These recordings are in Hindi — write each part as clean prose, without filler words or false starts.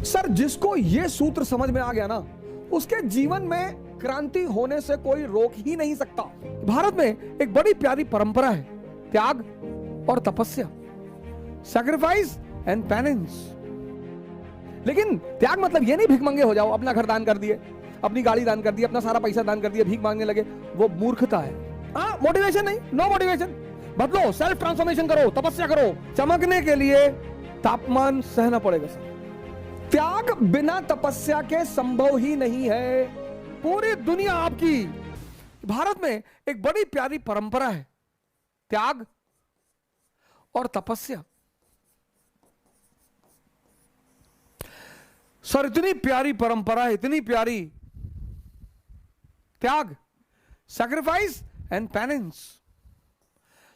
सर, जिसको ये सूत्र समझ में आ गया ना, उसके जीवन में क्रांति होने से कोई रोक ही नहीं सकता। भारत में एक बड़ी प्यारी परंपरा है, त्याग और तपस्या, सैक्रिफाइस एंड पेनेंस। लेकिन त्याग मतलब ये नहीं भिखमंगे हो जाओ, अपना घर दान कर दिए, अपनी गाड़ी दान कर दी, अपना सारा पैसा दान कर दिया, भीख मांगने लगे, वो मूर्खता है। हाँ, मोटिवेशन नहीं, नो मोटिवेशन। बदलो, सेल्फ ट्रांसफॉर्मेशन करो, तपस्या करो। चमकने के लिए तापमान सहना पड़ेगा सर। त्याग बिना तपस्या के संभव ही नहीं है। पूरी दुनिया आपकी, भारत में एक बड़ी प्यारी परंपरा है, त्याग और तपस्या। सर, इतनी प्यारी परंपरा है, इतनी प्यारी, त्याग, सैक्रिफाइस एंड पेनेंस।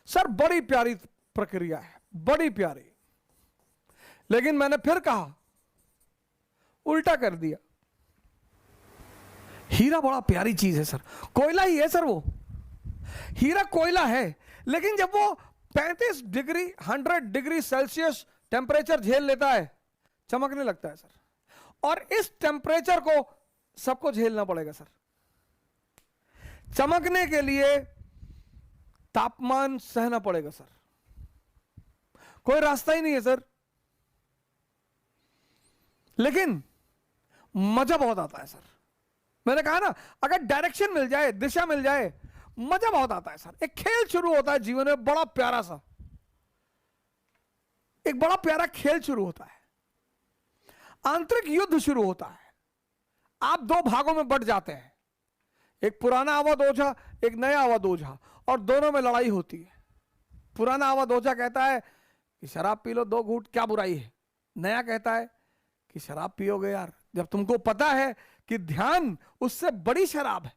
सर, बड़ी प्यारी प्रक्रिया है, बड़ी प्यारी। लेकिन मैंने फिर कहा, उल्टा कर दिया। हीरा बड़ा प्यारी चीज है सर, कोयला ही है सर, वो हीरा कोयला है। लेकिन जब वो 35 डिग्री 100 डिग्री सेल्सियस टेम्परेचर झेल लेता है, चमकने लगता है सर। और इस टेम्परेचर को सबको झेलना पड़ेगा सर। चमकने के लिए तापमान सहना पड़ेगा सर, कोई रास्ता ही नहीं है सर। लेकिन मजा बहुत आता है सर। मैंने कहा ना, अगर डायरेक्शन मिल जाए, दिशा मिल जाए, मजा बहुत आता है सर। एक खेल शुरू होता है जीवन में, बड़ा प्यारा सा, एक बड़ा प्यारा खेल शुरू होता है, आंतरिक युद्ध शुरू होता है। आप दो भागों में बंट जाते हैं, एक पुराना अवध ओझा, एक नया अवध ओझा, और दोनों में लड़ाई होती है। पुराना अवध ओझा कहता है कि शराब पी लो 2 घूंट, क्या बुराई है। नया कहता है कि शराब पियोगे यार, जब तुमको पता है कि ध्यान उससे बड़ी शराब है।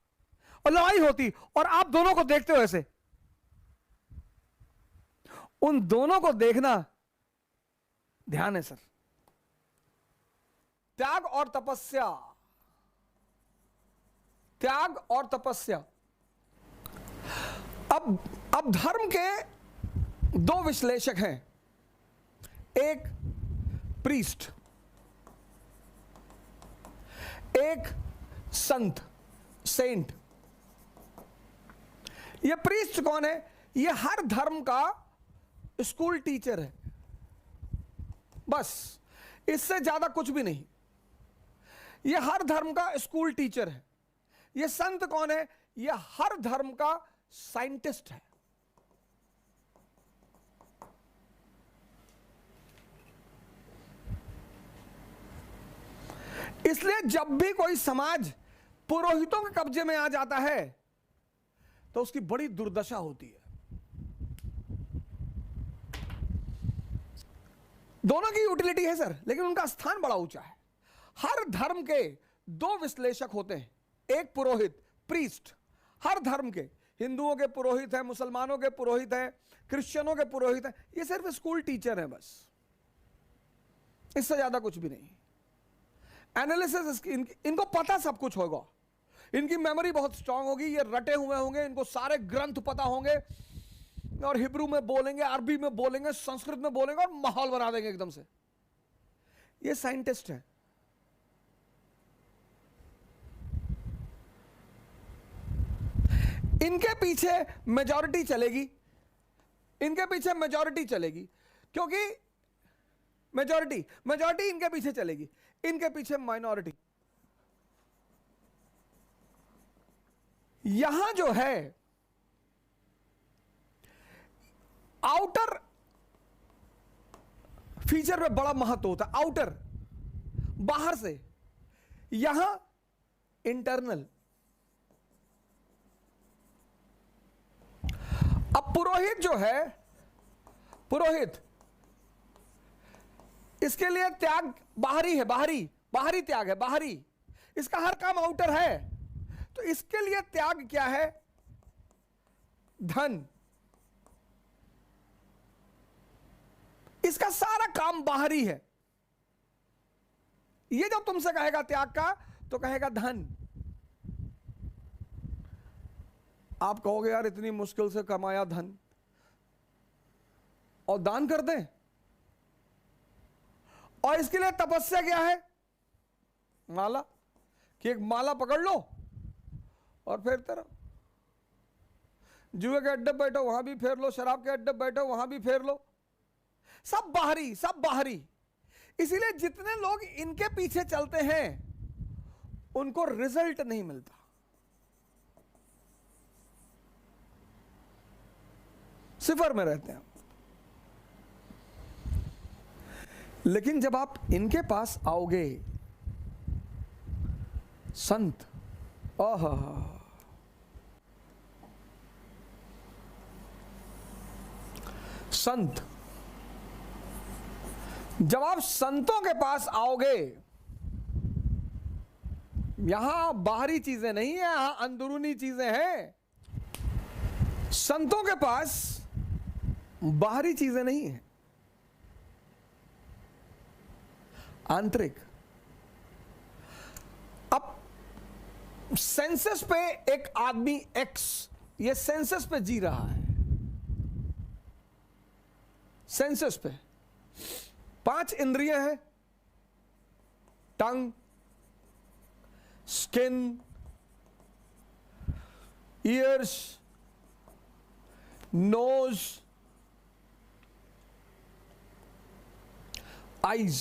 और लड़ाई होती, और आप दोनों को देखते हो ऐसे। उन दोनों को देखना ध्यान है सर। त्याग और तपस्या, त्याग और तपस्या। अब धर्म के 2 विश्लेषक हैं, एक प्रीस्ट, एक संत, सेंट। ये प्रीस्ट कौन है? ये हर धर्म का स्कूल टीचर है, बस, इससे ज्यादा कुछ भी नहीं। ये हर धर्म का स्कूल टीचर है। ये संत कौन है? ये हर धर्म का साइंटिस्ट है। इसलिए जब भी कोई समाज पुरोहितों के कब्जे में आ जाता है तो उसकी बड़ी दुर्दशा होती है। दोनों की यूटिलिटी है सर, लेकिन उनका स्थान बड़ा ऊंचा है। हर धर्म के 2 विश्लेषक होते हैं, एक पुरोहित, प्रीस्ट। हर धर्म के, हिंदुओं के पुरोहित हैं, मुसलमानों के पुरोहित हैं, क्रिश्चियनों के पुरोहित हैं। ये सिर्फ स्कूल टीचर हैं बस, इससे ज्यादा कुछ भी नहीं। एनालिसिस इनको पता सब कुछ होगा, इनकी मेमोरी बहुत स्ट्रांग होगी, ये रटे हुए होंगे, इनको सारे ग्रंथ पता होंगे, और हिब्रू में बोलेंगे, अरबी में बोलेंगे, संस्कृत में बोलेंगे, और माहौल बना देंगे एकदम से। ये साइंटिस्ट है। इनके पीछे मेजॉरिटी चलेगी, इनके पीछे मेजॉरिटी चलेगी, क्योंकि मेजॉरिटी इनके पीछे चलेगी, इनके पीछे माइनॉरिटी। यहां जो है आउटर फीचर पे बड़ा महत्व होता है, आउटर, बाहर से। यहां इंटरनल। अब पुरोहित जो है, पुरोहित, इसके लिए त्याग बाहरी है, बाहरी त्याग है, बाहरी। इसका हर काम आउटर है। तो इसके लिए त्याग क्या है? धन। इसका सारा काम बाहरी है। ये जब तुमसे कहेगा त्याग का, तो कहेगा धन। आप कहोगे यार इतनी मुश्किल से कमाया धन, और दान कर दें। और इसके लिए तपस्या क्या है? माला, कि एक माला पकड़ लो और फेरते रहो। जुए के अड्डे बैठो वहां भी फेर लो, शराब के अड्डे बैठो वहां भी फेर लो, सब बाहरी, सब बाहरी। इसीलिए जितने लोग इनके पीछे चलते हैं उनको रिजल्ट नहीं मिलता। सिफर में रहते हैं। लेकिन जब आप इनके पास आओगे, संत, आहा, संत, जब आप संतों के पास आओगे, यहां बाहरी चीजें नहीं है, यहां अंदरूनी चीजें हैं। संतों के पास बाहरी चीजें नहीं है, आंतरिक। अब सेंसस पे एक आदमी एक्स, ये सेंसस पे जी रहा है, सेंसस पे 5 इंद्रियां हैं, tongue, skin, ears, nose, eyes,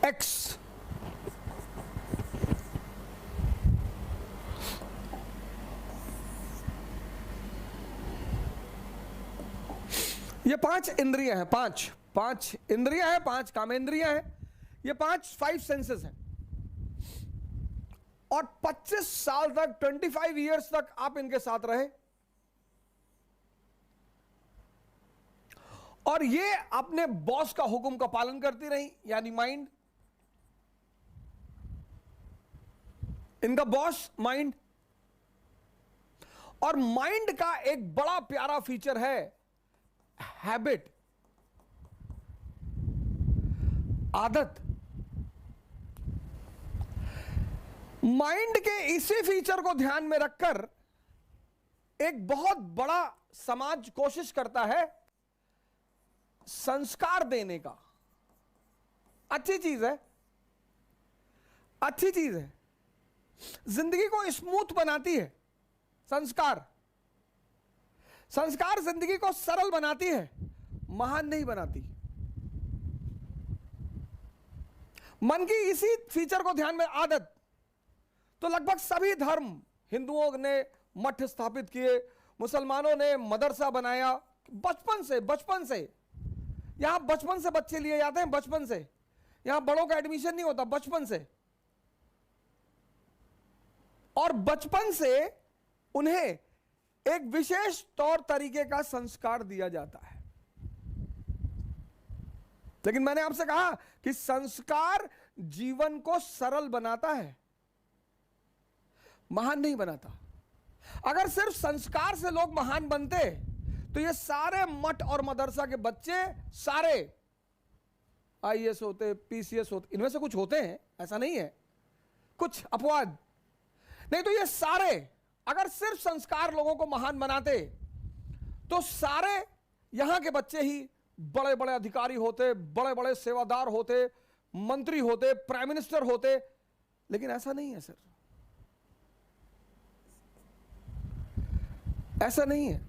एक्स। ये 5 इंद्रियां हैं, 5 इंद्रियां हैं, 5 कामेंद्रियां हैं, ये 5 सेंसेस हैं। और 25 साल तक, 25 इयर्स तक आप इनके साथ रहे, और ये अपने बॉस का हुक्म का पालन करती रही, यानी माइंड, इनका बॉस माइंड। और माइंड का एक बड़ा प्यारा फीचर है हैबिट, आदत। माइंड के इसी फीचर को ध्यान में रखकर एक बहुत बड़ा समाज कोशिश करता है संस्कार देने का। अच्छी चीज है, अच्छी चीज है, जिंदगी को स्मूथ बनाती है संस्कार। संस्कार जिंदगी को सरल बनाती है, महान नहीं बनाती। मन की इसी फीचर को ध्यान में, आदत। तो लगभग सभी धर्म, हिंदुओं ने मठ स्थापित किए, मुसलमानों ने मदरसा बनाया, बचपन से यहां बचपन से बच्चे लिए जाते हैं, बचपन से यहां बड़ों का एडमिशन नहीं होता, बचपन से। और बचपन से उन्हें एक विशेष तौर तरीके का संस्कार दिया जाता है। लेकिन मैंने आपसे कहा कि संस्कार जीवन को सरल बनाता है, महान नहीं बनाता। अगर सिर्फ संस्कार से लोग महान बनते तो ये सारे मठ और मदरसा के बच्चे सारे आईएएस होते, पीसीएस होते। इनमें से कुछ होते हैं, ऐसा नहीं है, कुछ अपवाद, नहीं तो ये सारे अगर सिर्फ संस्कार लोगों को महान बनाते तो सारे यहां के बच्चे ही बड़े बड़े अधिकारी होते, बड़े बड़े सेवादार होते, मंत्री होते, प्राइम मिनिस्टर होते। लेकिन ऐसा नहीं है सर, ऐसा नहीं है।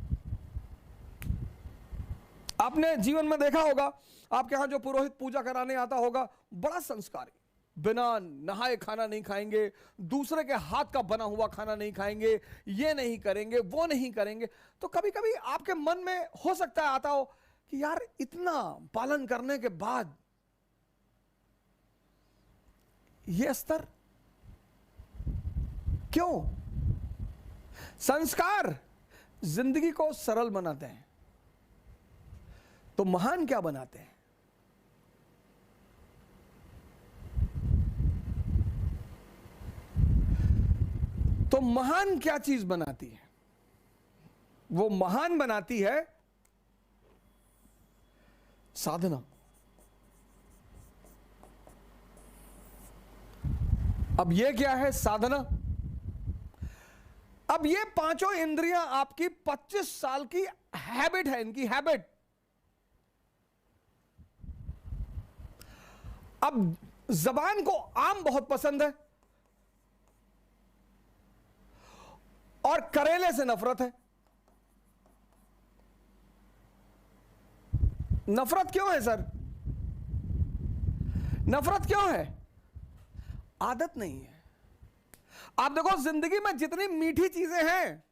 आपने जीवन में देखा होगा, आपके यहां जो पुरोहित पूजा कराने आता होगा, बड़ा संस्कारी, बिना नहाए खाना नहीं खाएंगे, दूसरे के हाथ का बना हुआ खाना नहीं खाएंगे, ये नहीं करेंगे, वो नहीं करेंगे। तो कभी कभी आपके मन में हो सकता है आता हो कि यार इतना पालन करने के बाद ये स्तर क्यों? संस्कार जिंदगी को सरल बनाते हैं, तो महान क्या बनाते हैं? तो महान क्या चीज बनाती है? वो महान बनाती है साधना। अब ये क्या है साधना? अब ये पांचों इंद्रियां आपकी 25 साल की हैबिट है, इनकी हैबिट। अब जबान को आम बहुत पसंद है और करेले से नफरत है। नफरत क्यों है सर? नफरत क्यों है? आदत नहीं है। आप देखो जिंदगी में जितनी मीठी चीजें हैं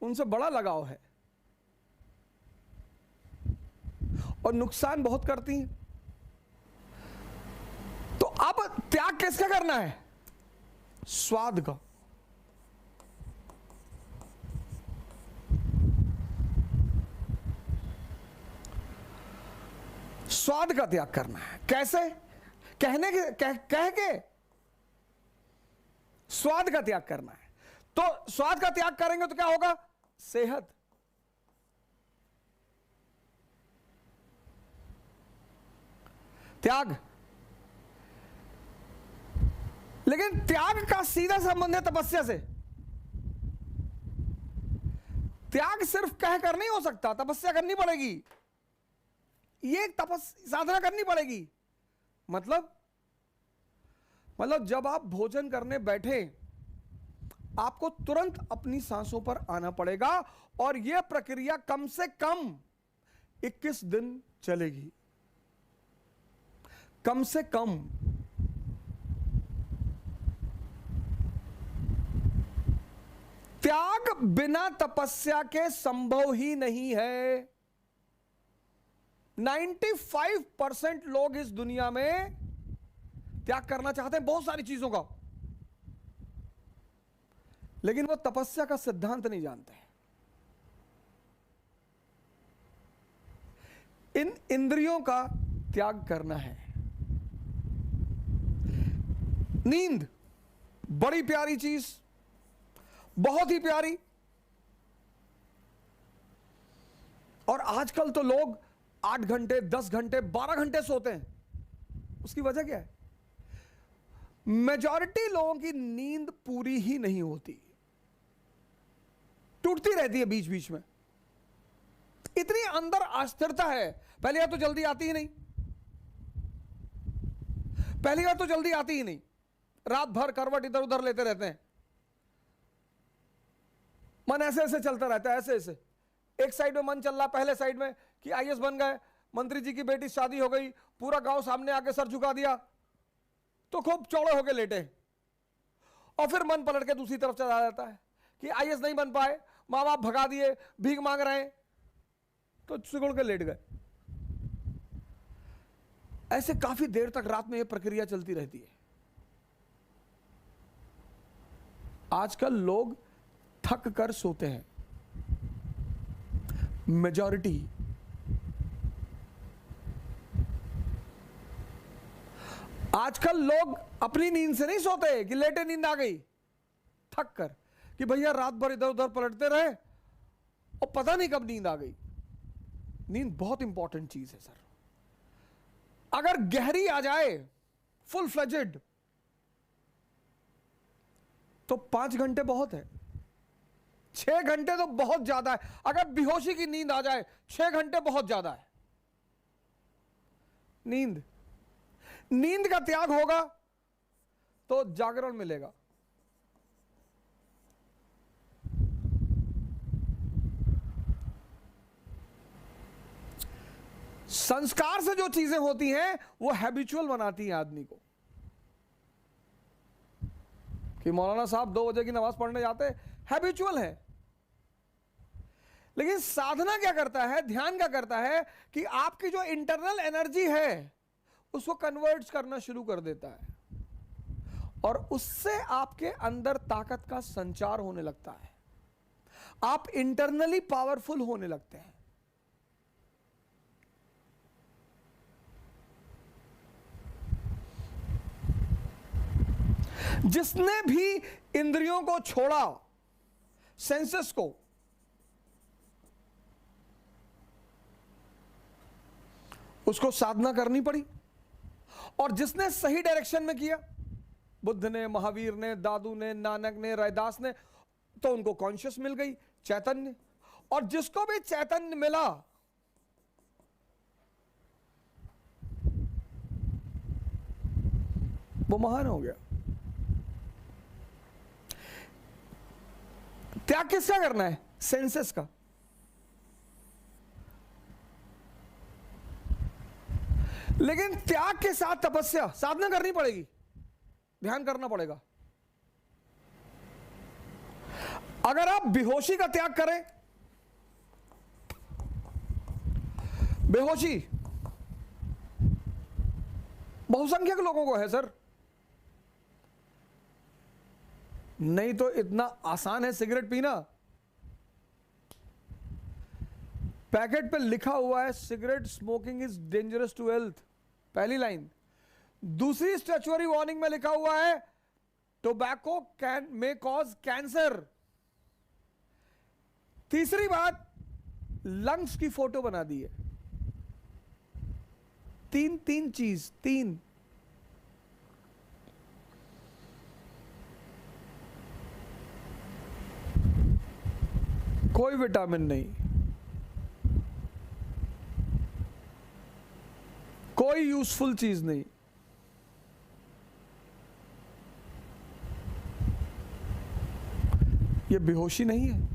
उनसे बड़ा लगाव है और नुकसान बहुत करती हैं। तो अब त्याग किसका करना है? स्वाद का। स्वाद का त्याग करना है। कैसे? कहने के कह के स्वाद का त्याग करना है। तो स्वाद का त्याग करेंगे तो क्या होगा? सेहत। त्याग। लेकिन त्याग का सीधा संबंध है तपस्या से। त्याग सिर्फ कह कर नहीं हो सकता, तपस्या करनी पड़ेगी। ये एक साधना करनी पड़ेगी। मतलब जब आप भोजन करने बैठे आपको तुरंत अपनी सांसों पर आना पड़ेगा और यह प्रक्रिया कम से कम 21 दिन चलेगी। कम से कम। त्याग बिना तपस्या के संभव ही नहीं है। 95% लोग इस दुनिया में त्याग करना चाहते हैं बहुत सारी चीजों का, लेकिन वो तपस्या का सिद्धांत नहीं जानते हैं। इन इंद्रियों का त्याग करना है। नींद बड़ी प्यारी चीज, बहुत ही प्यारी। और आजकल तो लोग 8 घंटे, 10 घंटे, 12 घंटे सोते हैं। उसकी वजह क्या है? मेजॉरिटी लोगों की नींद पूरी ही नहीं होती, टूटती रहती है बीच बीच में। इतनी अंदर अस्थिरता है। पहली बात तो जल्दी आती ही नहीं। पहली बात तो जल्दी आती ही नहीं। रात भर करवट इधर उधर लेते रहते हैं। मन ऐसे ऐसे चलता रहता है, ऐसे ऐसे। एक साइड में मन चल रहा, पहले साइड में कि आईएएस बन गए, मंत्री जी की बेटी शादी हो गई, पूरा गांव सामने आके सर झुका दिया, तो खूब चौड़े होके लेटे। और फिर मन पलट के दूसरी तरफ चला जाता है कि आईएएस नहीं बन पाए, मां बाप भगा दिए, भीख मांग रहे हैं, तो सिकुड़ के लेट गए। ऐसे काफी देर तक रात में यह प्रक्रिया चलती रहती है। आजकल लोग थक कर सोते हैं, मेजॉरिटी। आजकल लोग अपनी नींद से नहीं सोते कि लेटे नींद आ गई, थक कर कि भैया रात भर इधर उधर पलटते रहे और पता नहीं कब नींद आ गई। नींद बहुत इंपॉर्टेंट चीज है सर। अगर गहरी आ जाए, फुल फ्लेजेड, तो 5 घंटे बहुत है। 6 घंटे तो बहुत ज्यादा है। अगर बेहोशी की नींद आ जाए, 6 घंटे बहुत ज्यादा है। नींद का त्याग होगा तो जागरण मिलेगा। संस्कार से जो चीजें होती हैं वो हैबिचुअल बनाती हैं आदमी को। कि मौलाना साहब 2 बजे की नमाज पढ़ने जाते, हैबिचुअल है। लेकिन साधना क्या करता है, ध्यान क्या करता है कि आपकी जो इंटरनल एनर्जी है उसको कन्वर्ट करना शुरू कर देता है और उससे आपके अंदर ताकत का संचार होने लगता है। आप इंटरनली पावरफुल होने लगते हैं। जिसने भी इंद्रियों को छोड़ा, सेंसेस को, उसको साधना करनी पड़ी। और जिसने सही डायरेक्शन में किया, बुद्ध ने, महावीर ने, दादू ने, नानक ने, रैदास ने, तो उनको कॉन्शियस मिल गई, चैतन्य। और जिसको भी चैतन्य मिला वो महान हो गया। त्याग किसका करना है? सेंसेस का। लेकिन त्याग के साथ तपस्या, साधना करनी पड़ेगी, ध्यान करना पड़ेगा। अगर आप बेहोशी का त्याग करें, बेहोशी बहुसंख्यक लोगों को है सर, नहीं तो इतना आसान है सिगरेट पीना। पैकेट पे लिखा हुआ है cigarette smoking is dangerous to health, पहली लाइन। दूसरी स्टैच्यूटरी वार्निंग में लिखा हुआ है tobacco can may cause cancer. तीसरी बात, लंग्स की फोटो बना दी है। तीन चीज, तीन। कोई विटामिन नहीं, कोई यूजफुल चीज नहीं। ये बेहोशी नहीं है।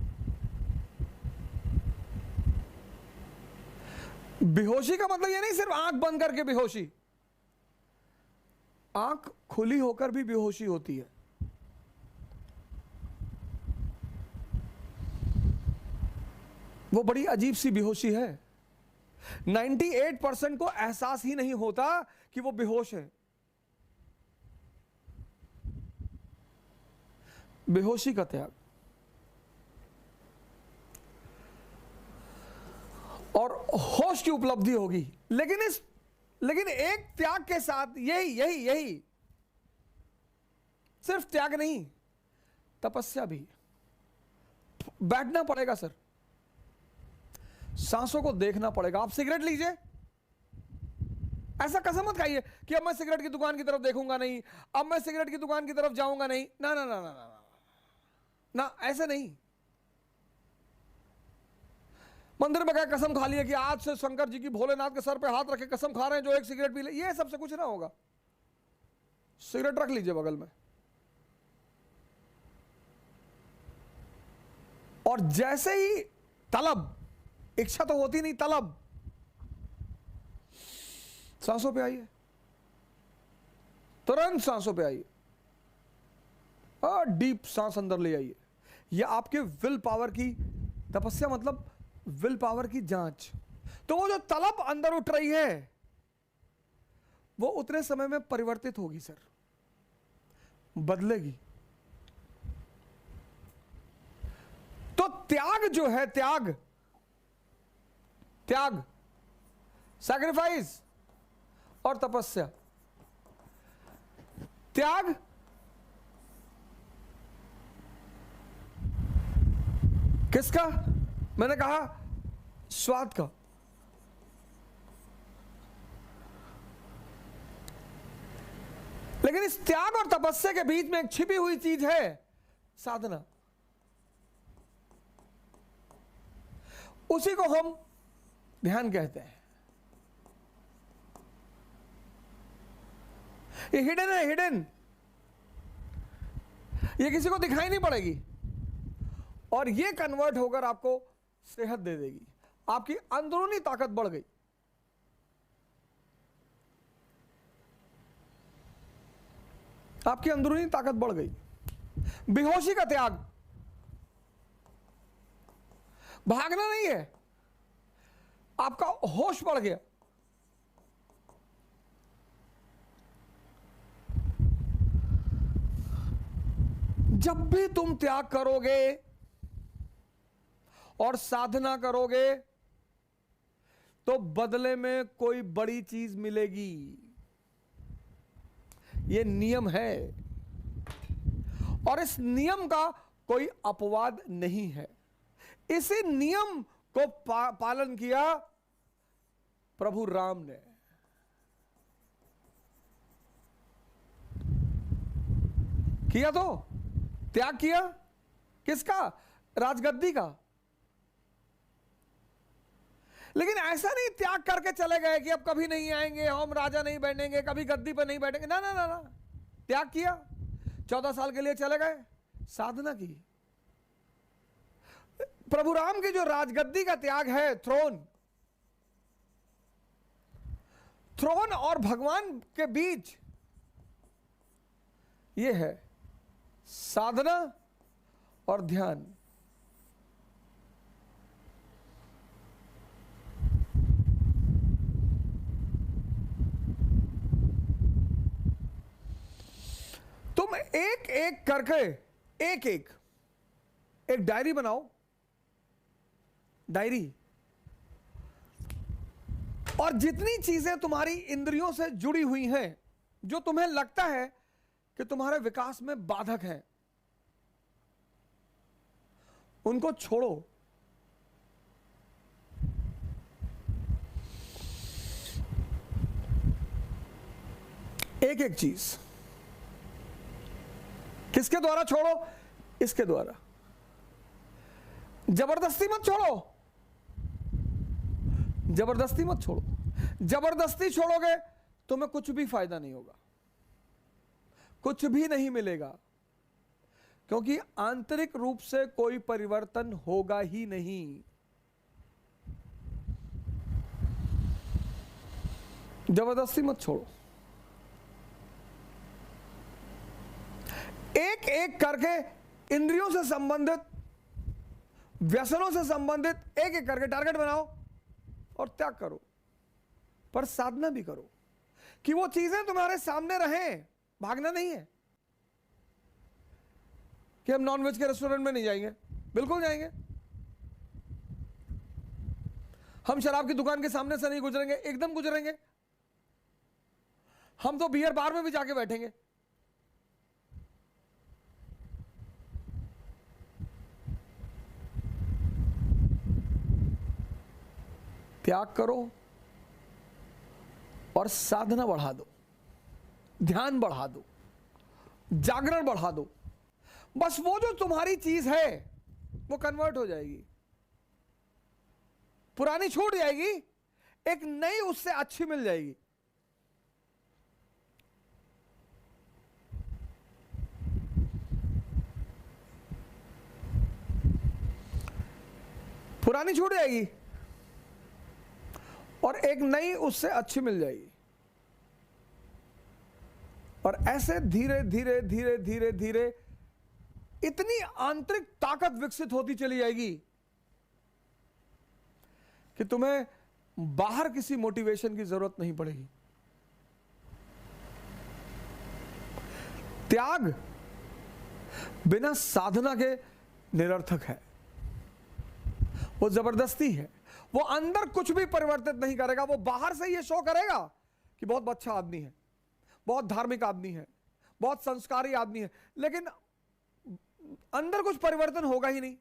बेहोशी का मतलब ये नहीं सिर्फ आंख बंद करके बेहोशी, आंख खुली होकर भी बेहोशी होती है। वो बड़ी अजीब सी बेहोशी है। 98% को एहसास ही नहीं होता कि वो बेहोश है। बेहोशी का त्याग। और होश की उपलब्धि होगी। लेकिन एक त्याग के साथ यही सिर्फ त्याग नहीं, तपस्या भी। बैठना पड़ेगा सर, सांसों को देखना पड़ेगा। आप सिगरेट लीजिए, ऐसा कसम मत खाइए कि अब मैं सिगरेट की दुकान की तरफ देखूंगा नहीं, अब मैं सिगरेट की दुकान की तरफ जाऊंगा नहीं। ना ना ना ना ना ना, ना ऐसे नहीं। मंदिर में गए, कसम खा लिया कि आज से शंकर जी की भोलेनाथ के सर पे हाथ रखे कसम खा रहे हैं, जो एक सिगरेट पी ले। ये सबसे कुछ ना होगा। सिगरेट रख लीजिए बगल में, और जैसे ही तलब, इच्छा तो होती नहीं, तलब, सांसों पे आइए, तुरंत सांसों पे आइए, और डीप सांस अंदर ले आइए। यह आपके विल पावर की तपस्या, मतलब विल पावर की जांच। तो वो जो तलब अंदर उठ रही है, वो उतने समय में परिवर्तित होगी सर, बदलेगी। तो त्याग जो है, त्याग सैक्रिफाइस और तपस्या। त्याग किसका? मैंने कहा स्वाद का। लेकिन इस त्याग और तपस्या के बीच में एक छिपी हुई चीज है, साधना। उसी को हम ध्यान कहते हैं। ये हिडन है, हिडन। ये किसी को दिखाई नहीं पड़ेगी, और ये कन्वर्ट होकर आपको सेहत दे देगी। आपकी अंदरूनी ताकत बढ़ गई। आपकी अंदरूनी ताकत बढ़ गई। बेहोशी का त्याग, भागना नहीं है, आपका होश बढ़ गया। जब भी तुम त्याग करोगे और साधना करोगे, तो बदले में कोई बड़ी चीज मिलेगी। यह नियम है, और इस नियम का कोई अपवाद नहीं है। इसी नियम को पालन किया प्रभु राम ने। किया, तो त्याग किया किसका? राजगद्दी का। लेकिन ऐसा नहीं त्याग करके चले गए कि अब कभी नहीं आएंगे, हम राजा नहीं बैठेंगे, कभी गद्दी पर नहीं बैठेंगे। ना ना ना ना, त्याग किया, 14 साल के लिए चले गए, साधना की। प्रभु राम की जो राजगद्दी का त्याग है, थ्रोन और भगवान के बीच, यह है साधना और ध्यान। तुम एक एक करके एक डायरी बनाओ, डायरी, और जितनी चीजें तुम्हारी इंद्रियों से जुड़ी हुई हैं, जो तुम्हें लगता है कि तुम्हारे विकास में बाधक हैं, उनको छोड़ो। एक एक चीज। किसके द्वारा छोड़ो? इसके द्वारा। जबरदस्ती मत छोड़ो, जबरदस्ती मत छोड़ो। जबरदस्ती छोड़ोगे तुम्हें कुछ भी फायदा नहीं होगा, कुछ भी नहीं मिलेगा, क्योंकि आंतरिक रूप से कोई परिवर्तन होगा ही नहीं। जबरदस्ती मत छोड़ो। एक एक करके इंद्रियों से संबंधित, व्यसनों से संबंधित एक एक करके टारगेट बनाओ और त्याग करो। पर साधना भी करो कि वो चीजें तुम्हारे सामने रहें। भागना नहीं है कि हम नॉनवेज के रेस्टोरेंट में नहीं जाएंगे, बिल्कुल जाएंगे। हम शराब की दुकान के सामने से नहीं गुजरेंगे, एकदम गुजरेंगे। हम तो बियर बार में भी जाके बैठेंगे। त्याग करो और साधना बढ़ा दो, ध्यान बढ़ा दो, जागरण बढ़ा दो। बस वो जो तुम्हारी चीज है वो कन्वर्ट हो जाएगी, पुरानी छूट जाएगी, एक नई उससे अच्छी मिल जाएगी। पुरानी छूट जाएगी और एक नई उससे अच्छी मिल जाएगी। और ऐसे धीरे धीरे धीरे धीरे धीरे इतनी आंतरिक ताकत विकसित होती चली जाएगी कि तुम्हें बाहर किसी मोटिवेशन की जरूरत नहीं पड़ेगी। त्याग बिना साधना के निरर्थक है, वो जबरदस्ती है। वो अंदर कुछ भी परिवर्तित नहीं करेगा। वो बाहर से ये शो करेगा कि बहुत अच्छा आदमी है, बहुत धार्मिक आदमी है, बहुत संस्कारी आदमी है, लेकिन अंदर कुछ परिवर्तन होगा ही नहीं।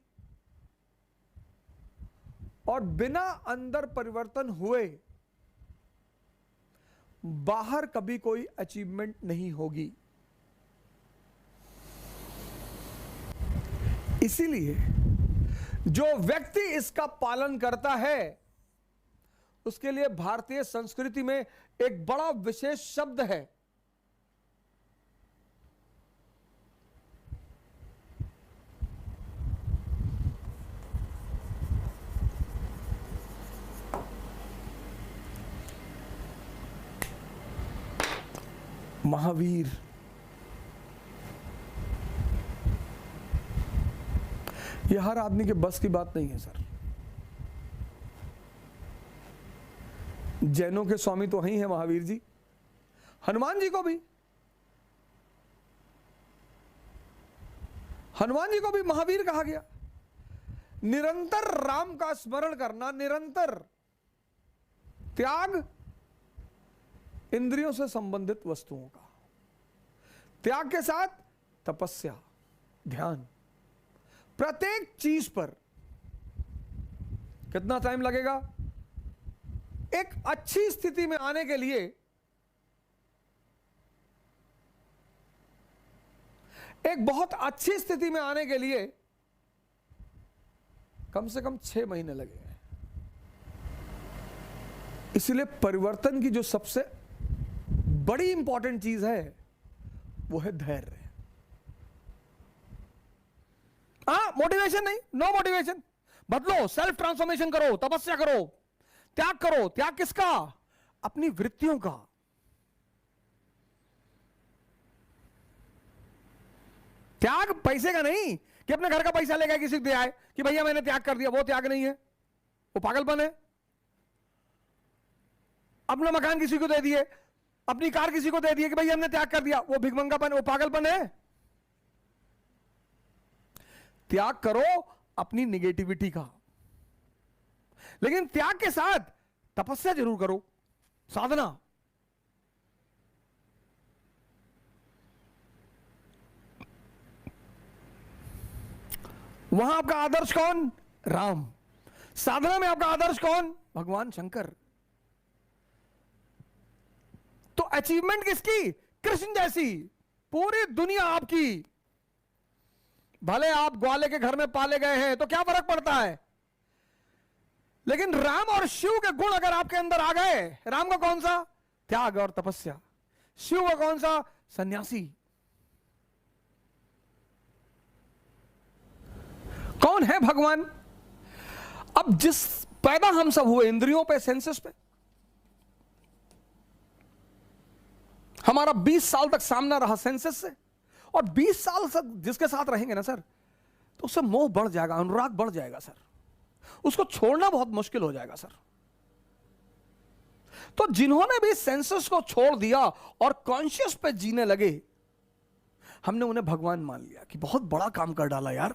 और बिना अंदर परिवर्तन हुए बाहर कभी कोई अचीवमेंट नहीं होगी। इसीलिए जो व्यक्ति इसका पालन करता है उसके लिए भारतीय संस्कृति में एक बड़ा विशेष शब्द है, महावीर। यह हर आदमी के बस की बात नहीं है सर। जैनों के स्वामी तो वही है महावीर जी, हनुमान जी को भी, हनुमान जी को भी महावीर कहा गया। निरंतर राम का स्मरण करना, निरंतर त्याग इंद्रियों से संबंधित वस्तुओं का, त्याग के साथ तपस्या, ध्यान। प्रत्येक चीज पर कितना टाइम लगेगा? एक अच्छी स्थिति में आने के लिए एक बहुत अच्छी स्थिति में आने के लिए कम से कम 6 महीने लगेंगे। इसलिए परिवर्तन की जो सबसे बड़ी इंपॉर्टेंट चीज है वो है धैर्य। मोटिवेशन नहीं, नो मोटिवेशन। बदलो, सेल्फ ट्रांसफॉर्मेशन करो, तपस्या करो, त्याग करो। त्याग किसका? अपनी वृत्तियों का। त्याग पैसे का नहीं कि अपने घर का पैसा लेकर किसी को दे आए कि भैया मैंने त्याग कर दिया। वो त्याग नहीं है, वो पागलपन है। अपना मकान किसी को दे दिए, अपनी कार किसी को दे दिए कि भैया हमने त्याग कर दिया, वो भिखमंगापन, वो पागलपन है। त्याग करो अपनी निगेटिविटी का, लेकिन त्याग के साथ तपस्या जरूर करो, साधना। वहां आपका आदर्श कौन? राम। साधना में आपका आदर्श कौन? भगवान शंकर। तो अचीवमेंट किसकी? कृष्ण जैसी। पूरी दुनिया आपकी। भले आप ग्वाले के घर में पाले गए हैं तो क्या फर्क पड़ता है, लेकिन राम और शिव के गुण अगर आपके अंदर आ गए, राम का कौन सा? त्याग और तपस्या। शिव का कौन सा? सन्यासी। कौन है भगवान? अब जिस पैदा हम सब हुए इंद्रियों पे, सेंसेस पे, हमारा 20 साल तक सामना रहा सेंसेस से, और 20 साल तक जिसके साथ रहेंगे ना सर, तो उससे मोह बढ़ जाएगा, अनुराग बढ़ जाएगा सर, उसको छोड़ना बहुत मुश्किल हो जाएगा सर। तो जिन्होंने भी सेंसेस को छोड़ दिया और कॉन्शियस पे जीने लगे, हमने उन्हें भगवान मान लिया कि बहुत बड़ा काम कर डाला यार।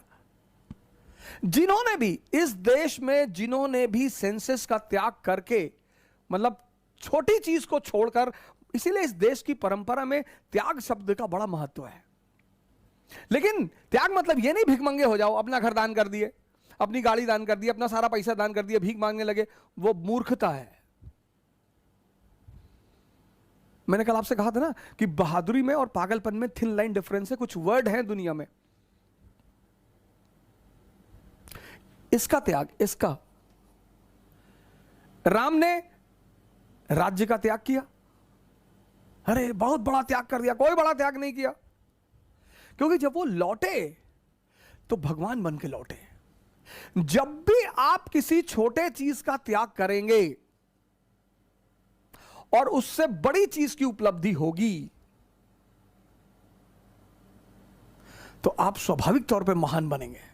जिन्होंने भी इस देश में, जिन्होंने भी सेंसेस का त्याग करके, मतलब छोटी चीज को छोड़कर, इसीलिए इस देश की परंपरा में त्याग शब्द का बड़ा महत्व है। लेकिन त्याग मतलब ये नहीं भिखमंगे हो जाओ, अपना घर दान कर दिए, अपनी गाड़ी दान कर दी, अपना सारा पैसा दान कर दिया, भीख मांगने लगे, वो मूर्खता है। मैंने कल आपसे कहा था ना कि बहादुरी में और पागलपन में थिन लाइन डिफरेंस है। कुछ वर्ड हैं दुनिया में, इसका त्याग, इसका। राम ने राज्य का त्याग किया, अरे बहुत बड़ा त्याग कर दिया। कोई बड़ा त्याग नहीं किया, क्योंकि जब वो लौटे तो भगवान बन के लौटे। जब भी आप किसी छोटे चीज का त्याग करेंगे और उससे बड़ी चीज की उपलब्धि होगी, तो आप स्वाभाविक तौर पे महान बनेंगे।